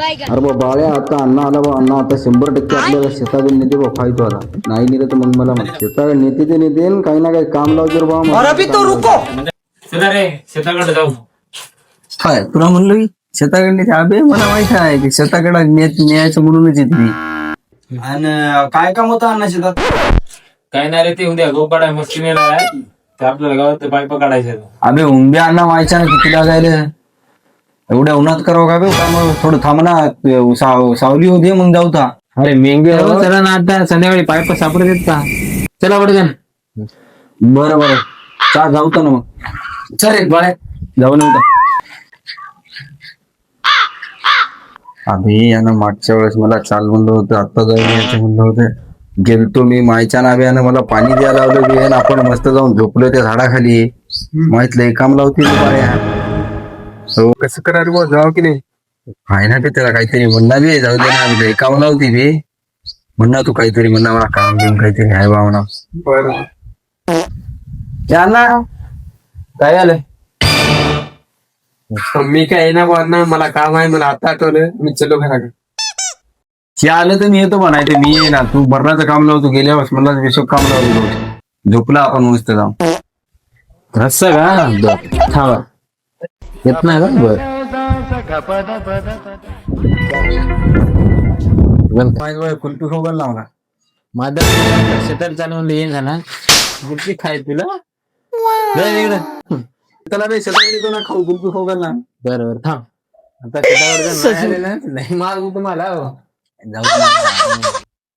अरे बा बाळ्या, आता अण्णा आला बा. अण्णा आता 100% आपल्याला शेताकडे नेते बा. फायतो आता नाही नेलं तर मग मला शेताकडे नेते ते नेते, काही ना काही काम लावते बा. चला रे शेताकडे जाऊ. काय तुला म्हणलं की शेताकडे नेते? अबे मला माहित आहे की शेताकडे न्यायचं म्हणूनच येते मी. आणि काय काम होतं अण्णा शेतात? काय नाही रे, ते उद्या गहू काढाय मस्ती नेला आहे ते आपल्याला गावात पाईप काढायचे. अबे उंब्या अण्णा व्हायच्या ना किती लागायला एवढ्या उन्हात करावं का बे? का मग थोडं थांब ना, सावली होती मग जाऊ था. अरे मेंगे हो, चला ना आता संध्याकाळी पाईप सापडत येत का? चला बडे जण. बरं बरं चा जाऊ तर ना मग. चल रे बाळ्या जाऊ नव्हतं. अबे यानं मागच्या वेळेस मला चाल म्हणलं होतं, आता जाऊन यायचं म्हणलं होतं. गेलतो मी मायच्या नाव्यानं, मला पाणी द्यायला लावलं बी आणि आपण मस्त जाऊन झोपलो त्या झाडाखाली. माहितलं काम लावते बाळ्या. हो कसं करा रे बा, जाऊ की नाही? आहे ना ते त्याला काहीतरी म्हणणार बी, जाऊ दे ना काम लावती बी. म्हणणार तू काहीतरी म्हणणार मला काम घेऊन काहीतरी आहे बा म्हणा. बरं ना काय झालं? मी काय येणार बा अण्णा, मला काम आहे. मला आता आठवलं, मी चलो घराकडे. ते आलं तर मी येतो म्हणायचं, मी येईना. तू बरणाचं काम लावतो गेल्या वेळेस मला विश्व काम लावतो. झोपला आपण मस्त जाऊन. असं का? बरं थांबा, येत नाही का? बर कुल्फी खाऊ घाल ना. माझा शेतात चालवून येईन झाला गुलपी खाय तुला. त्याला बे शेताकडे तो ना खाऊ कुल्फी खाऊ घाल ना. बरोबर थांब, आता शेतावर नाही मारू तुम्हाला. जाऊ